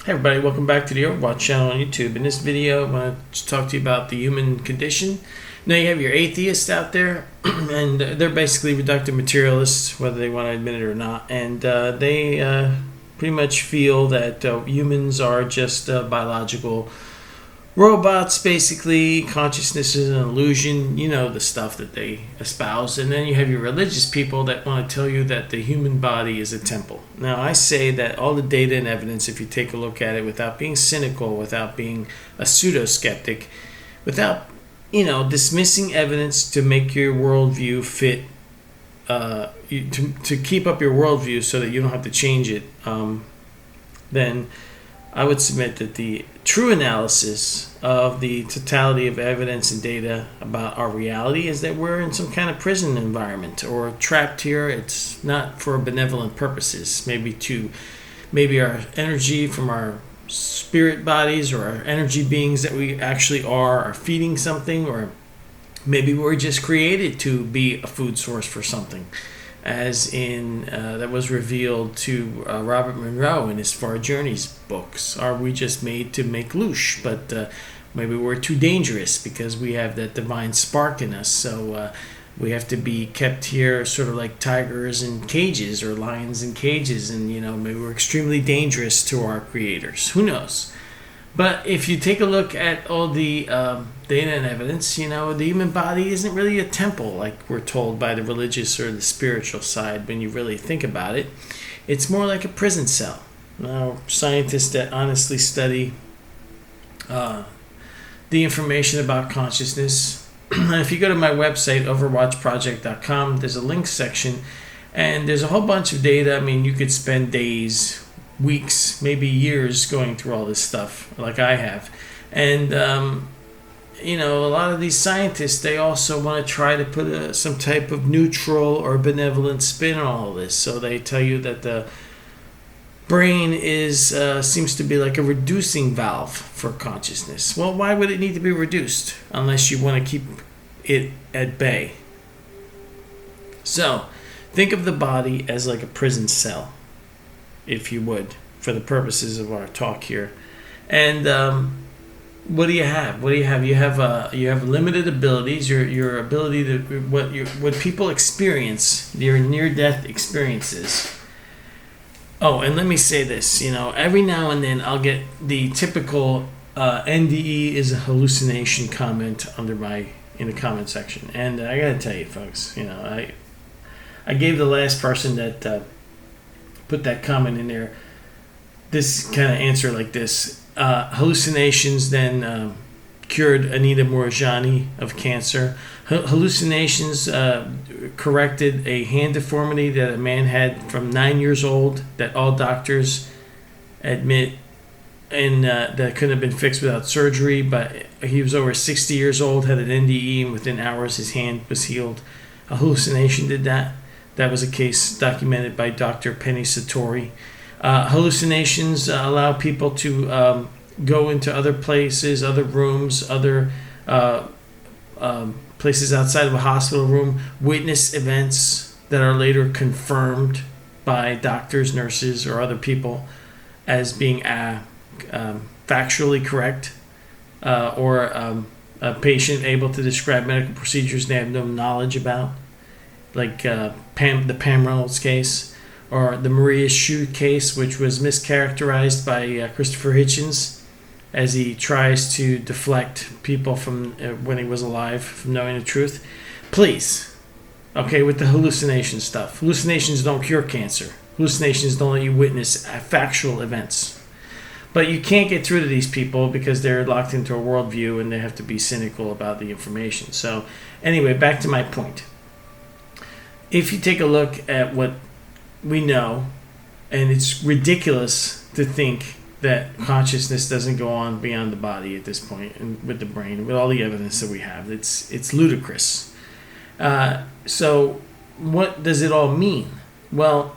Hey everybody, welcome back to the Overwatch channel on YouTube. In this video, I want to talk to you about the human condition. Now you have your atheists out there, and they're basically reductive materialists, whether they want to admit it or not. And they pretty much feel that humans are just biological robots, basically. Consciousness is an illusion, you know, the stuff that they espouse. And then you have your religious people that want to tell you that the human body is a temple. Now I say that all the data and evidence, if you take a look at it without being cynical, without being a pseudo-skeptic, without, dismissing evidence to make your worldview fit, to keep up your worldview so that you don't have to change it, then I would submit that the true analysis of the totality of evidence and data about our reality is that we're in some kind of prison environment or trapped here. It's not for benevolent purposes. Maybe our energy from our spirit bodies or our energy beings that we actually are feeding something, or maybe we're just created to be a food source for something, as in that was revealed to Robert Monroe in his Far Journeys books. Are we just made to make loosh? But maybe we're too dangerous because we have that divine spark in us. So we have to be kept here sort of like tigers in cages or lions in cages. And, maybe we're extremely dangerous to our creators. Who knows? But if you take a look at all the data and evidence, the human body isn't really a temple like we're told by the religious or the spiritual side when you really think about it. It's more like a prison cell. Now, scientists that honestly study the information about consciousness, if you go to my website, overwatchproject.com, there's a links section, and there's a whole bunch of data. I mean, you could spend days, weeks, maybe years going through all this stuff like I have. And a lot of these scientists, they also want to try to put some type of neutral or benevolent spin on all this. So they tell you that the brain seems to be like a reducing valve for consciousness. Well, why would it need to be reduced unless you want to keep it at bay? So think of the body as like a prison cell, if you would, for the purposes of our talk here. And what do you have? You have limited abilities. Your ability to what people experience, your near-death experiences. Oh, and let me say this. Every now and then I'll get the typical NDE is a hallucination comment in the comment section, and I gotta tell you, folks. I gave the last person that put that comment in there this kind of answer like this. Hallucinations then cured Anita Moorjani of cancer. Hallucinations corrected a hand deformity that a man had from 9 years old that all doctors admit and that couldn't have been fixed without surgery, but he was over 60 years old, had an NDE, and within hours his hand was healed. A hallucination did that. That was a case documented by Dr. Penny Satori. Hallucinations allow people to go into other places, other rooms, other places outside of a hospital room, witness events that are later confirmed by doctors, nurses, or other people as being factually correct, or a patient able to describe medical procedures they have no knowledge about, like the Pam Reynolds case, or the Maria Shu case, which was mischaracterized by Christopher Hitchens as he tries to deflect people from when he was alive from knowing the truth. Please, okay, with the hallucination stuff. Hallucinations don't cure cancer. Hallucinations don't let you witness factual events. But you can't get through to these people because they're locked into a worldview and they have to be cynical about the information. So anyway, back to my point. If you take a look at what we know, and it's ridiculous to think that consciousness doesn't go on beyond the body at this point, and with the brain, with all the evidence that we have, it's ludicrous. So what does it all mean? Well,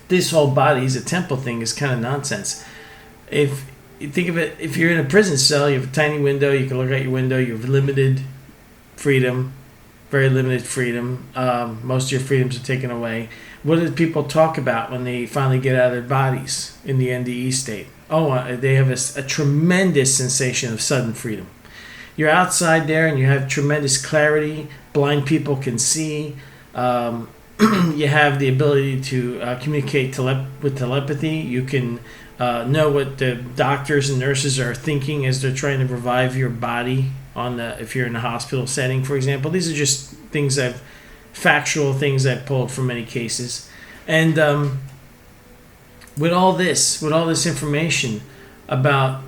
this whole body is a temple thing is kind of nonsense. If you think of it, if you're in a prison cell, you have a tiny window, you can look out your window, you have limited freedom, very limited freedom. Most of your freedoms are taken away. what do people talk about when they finally get out of their bodies in the NDE state? Oh, they have a tremendous sensation of sudden freedom. You're outside there and you have tremendous clarity. Blind people can see. You have the ability to communicate with telepathy. You can know what the doctors and nurses are thinking as they're trying to revive your body if you're in a hospital setting, for example. These are just factual things I've pulled from many cases. And with all this information about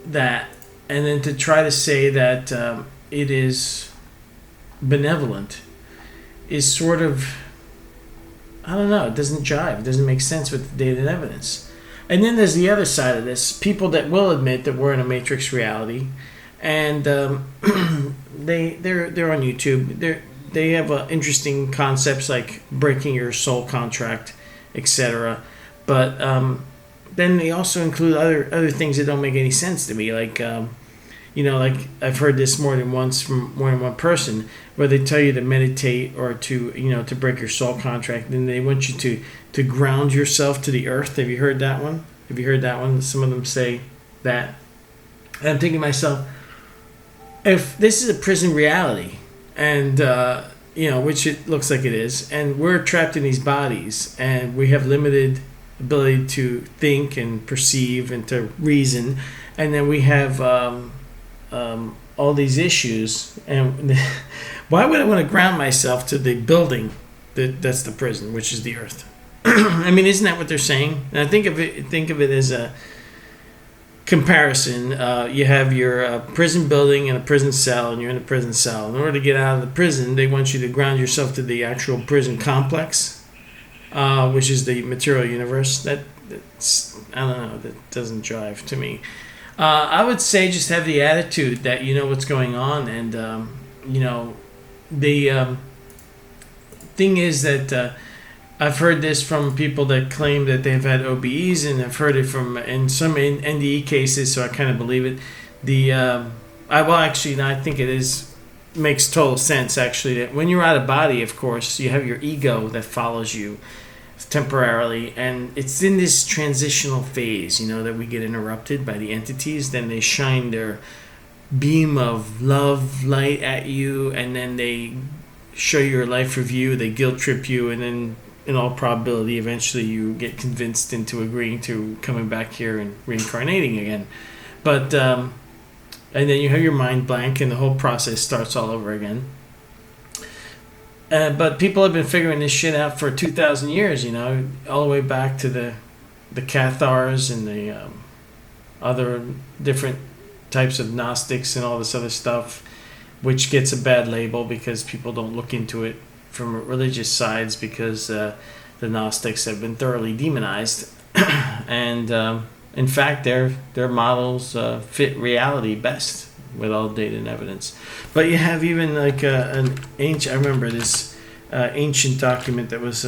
that, and then to try to say that it is benevolent is sort of, I don't know, it doesn't jive. It doesn't make sense with the data and evidence. And then there's the other side of this, people that will admit that we're in a matrix reality, and they're on YouTube. They have interesting concepts like breaking your soul contract, etc. But then they also include other things that don't make any sense to me, like like I've heard this more than once from more than one person, where they tell you to meditate or to to break your soul contract, and they want you to ground yourself to the earth. Have you heard that one? Some of them say that. And I'm thinking to myself, if this is a prison reality, and which it looks like it is, and we're trapped in these bodies, and we have limited ability to think and perceive and to reason, and then we have all these issues, and why would I want to ground myself to the building that's the prison, which is the earth? I mean, isn't that what they're saying? And I think of it as a comparison. You have your prison building and a prison cell, and you're in a prison cell. In order to get out of the prison, they want you to ground yourself to the actual prison complex, which is the material universe. That's, I don't know, that doesn't jive to me. I would say just have the attitude that you know what's going on, and the thing is that I've heard this from people that claim that they've had OBEs, and I've heard it from in some NDE cases, so I kind of believe it. I think it makes total sense actually that when you're out of body, of course, you have your ego that follows you temporarily, and it's in this transitional phase, that we get interrupted by the entities. Then they shine their beam of love light at you, and then they show you your life review, they guilt trip you, and then in all probability eventually you get convinced into agreeing to coming back here and reincarnating again. But and then you have your mind blank and the whole process starts all over again. But people have been figuring this shit out for 2,000 years, all the way back to the Cathars and the other different types of Gnostics and all this other stuff, which gets a bad label because people don't look into it from religious sides, because the Gnostics have been thoroughly demonized. And in fact, their models fit reality best with all data and evidence. But you have even like an ancient, I remember this ancient document that was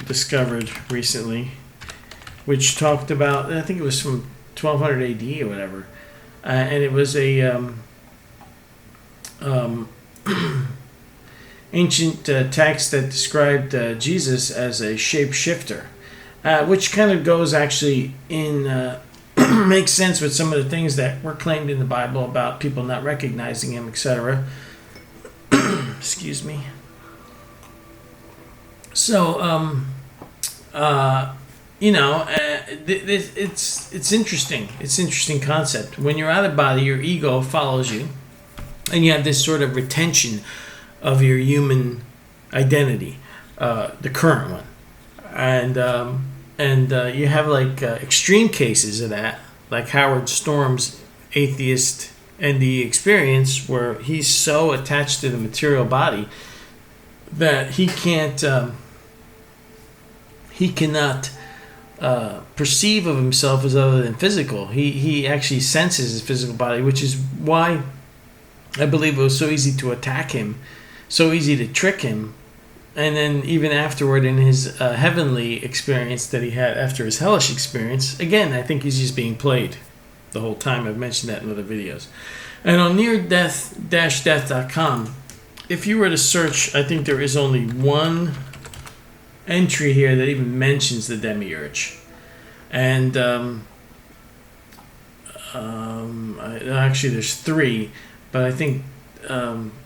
discovered recently, which talked about, I think it was from 1200 AD or whatever, and it was a ancient text that described Jesus as a shapeshifter, which kind of goes actually in makes sense with some of the things that were claimed in the Bible about people not recognizing him, etc. Excuse me. So, it's interesting. It's an interesting concept. When you're out of body, your ego follows you, and you have this sort of retention of your human identity, the current one, and you have like extreme cases of that, like Howard Storm's atheist NDE experience, where he's so attached to the material body that he cannot perceive of himself as other than physical. He actually senses his physical body, which is why I believe it was so easy to attack him, so easy to trick him. And then even afterward, in his heavenly experience that he had after his hellish experience, again, I think he's just being played the whole time. I've mentioned that in other videos. And on near-death-death.com, if you were to search, I think there is only one entry here that even mentions the demiurge. And actually, there's 3, but I think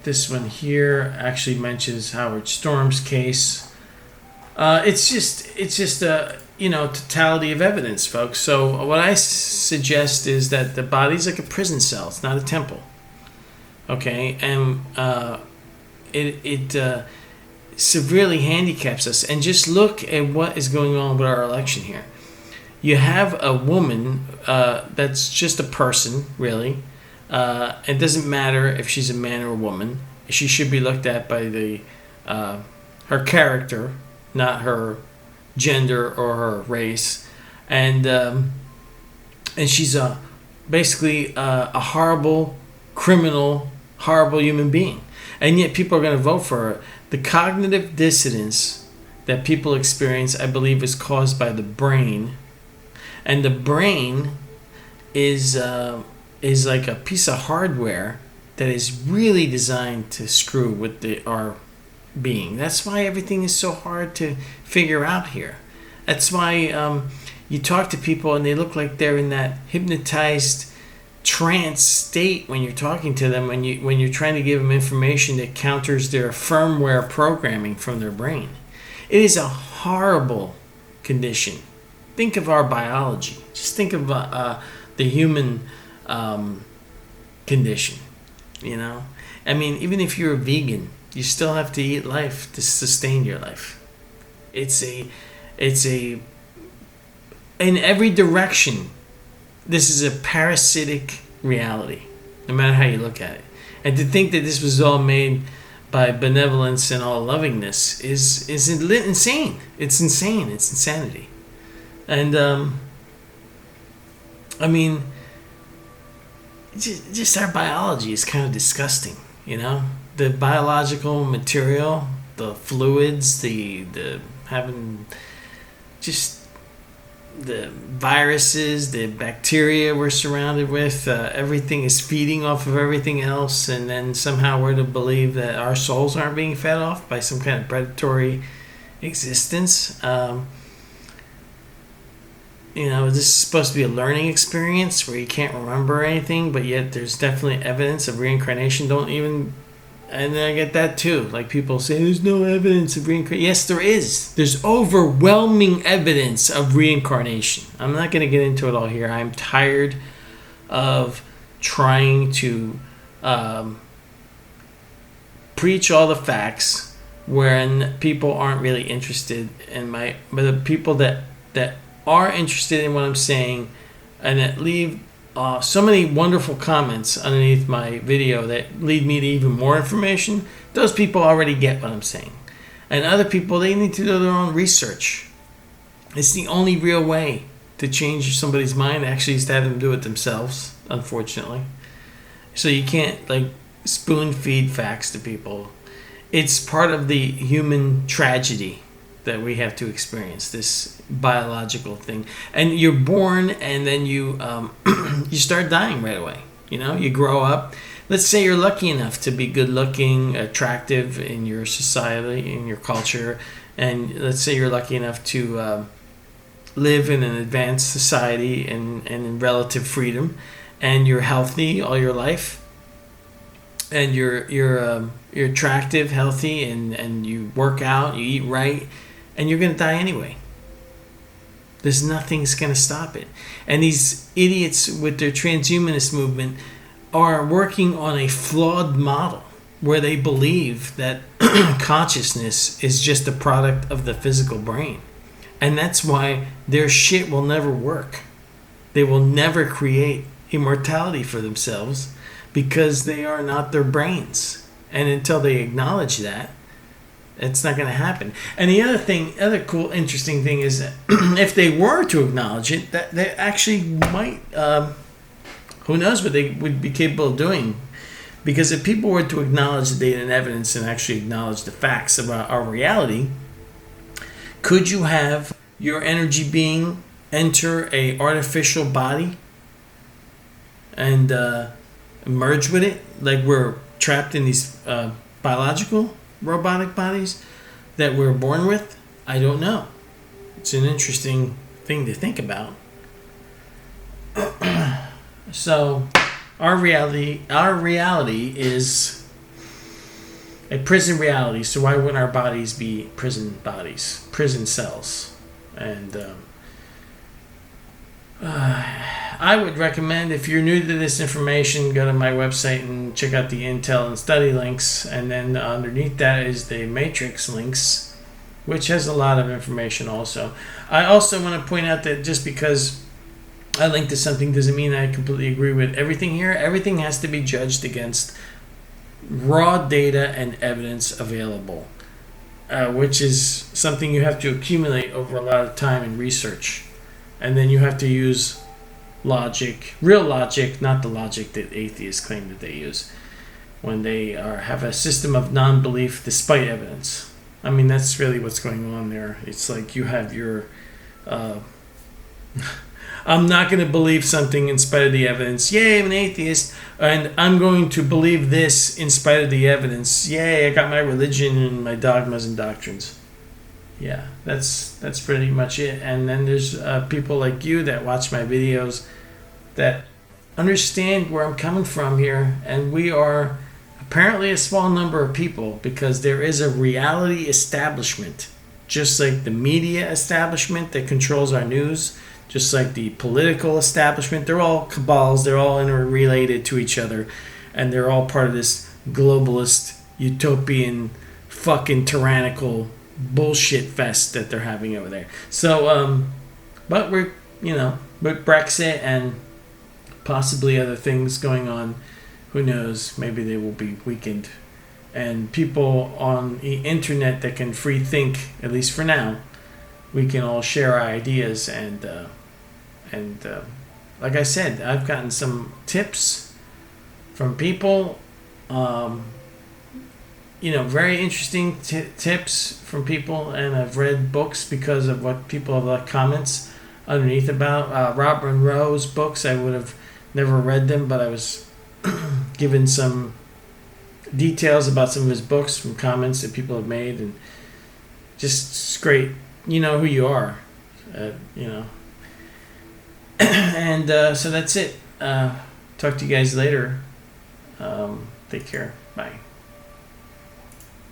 this one here actually mentions Howard Storm's case. It's just a totality of evidence, folks. So what I suggest is that the body's like a prison cell. It's not a temple. Okay, and it severely handicaps us. And just look at what is going on with our election here. You have a woman that's just a person, really. It doesn't matter if she's a man or a woman. She should be looked at by her character, not her gender or her race. And she's basically a horrible criminal, horrible human being. And yet people are going to vote for her. The cognitive dissonance that people experience, I believe, is caused by the brain. And the brain is like a piece of hardware that is really designed to screw with our being. That's why everything is so hard to figure out here. That's why you talk to people and they look like they're in that hypnotized trance state when you're talking to them, when you're trying to give them information that counters their firmware programming from their brain. It is a horrible condition. Think of our biology. Just think of the human condition. I mean, even if you're a vegan, you still have to eat life to sustain your life. It's a in every direction. This is a parasitic reality, no matter how you look at it. And to think that this was all made by benevolence and all lovingness is insane. It's insane. It's insanity. And I mean, just our biology is kind of disgusting. The biological material, the fluids, the having just the viruses, the bacteria we're surrounded with, everything is feeding off of everything else, and then somehow we're to believe that our souls aren't being fed off by some kind of predatory existence. This is supposed to be a learning experience where you can't remember anything, but yet there's definitely evidence of reincarnation. And I get that too. Like people say, there's no evidence of reincarnation. Yes, there is. There's overwhelming evidence of reincarnation. I'm not going to get into it all here. I'm tired of trying to preach all the facts when people aren't really interested in but the people that are interested in what I'm saying and that leave so many wonderful comments underneath my video that lead me to even more information, those people already get what I'm saying. And other people, they need to do their own research. It's the only real way to change somebody's mind, actually, is to have them do it themselves, unfortunately. So you can't spoon feed facts to people. It's part of the human tragedy that we have to experience, this biological thing. And you're born, and then you you start dying right away. You grow up. Let's say you're lucky enough to be good looking, attractive in your society, in your culture, and let's say you're lucky enough to live in an advanced society and in relative freedom, and you're healthy all your life, and you're attractive, healthy, and you work out, you eat right, and you're going to die anyway. There's nothing's going to stop it. And these idiots with their transhumanist movement are working on a flawed model where they believe that consciousness is just a product of the physical brain. And that's why their shit will never work. They will never create immortality for themselves because they are not their brains. And until they acknowledge that, it's not going to happen. And the other cool, interesting thing is that if they were to acknowledge it, that they actually might, who knows what they would be capable of doing. Because if people were to acknowledge the data and evidence and actually acknowledge the facts about our reality, could you have your energy being enter a artificial body and merge with it? Like we're trapped in these biological robotic bodies that we're born with? I don't know. It's an interesting thing to think about. So, our reality is a prison reality. So why wouldn't our bodies be prison bodies, prison cells? And I would recommend, if you're new to this information, go to my website and check out the Intel and study links. And then underneath that is the Matrix links, which has a lot of information also. I also want to point out that just because I link to something doesn't mean I completely agree with everything here. Everything has to be judged against raw data and evidence available, which is something you have to accumulate over a lot of time and research. And then you have to use logic, real logic, not the logic that atheists claim that they use when they have a system of non-belief despite evidence. I mean, that's really what's going on there. It's like you have your... I'm not going to believe something in spite of the evidence. Yay, I'm an atheist. And I'm going to believe this in spite of the evidence. Yay, I got my religion and my dogmas and doctrines. Yeah, that's pretty much it. And then there's people like you that watch my videos that understand where I'm coming from here. And we are apparently a small number of people, because there is a reality establishment, just like the media establishment that controls our news, just like the political establishment. They're all cabals. They're all interrelated to each other. And they're all part of this globalist, utopian, fucking tyrannical bullshit fest that they're having over there. So, but we're, with Brexit and possibly other things going on, who knows, maybe they will be weakened. And people on the internet that can free think, at least for now, we can all share our ideas. And like I said, I've gotten some tips from people, very interesting tips from people, and I've read books because of what people have left comments underneath about. Rob Monroe's books, I would have never read them, but I was given some details about some of his books from comments that people have made, and just it's great. You know who you are, and so that's it. Talk to you guys later. Take care. Bye.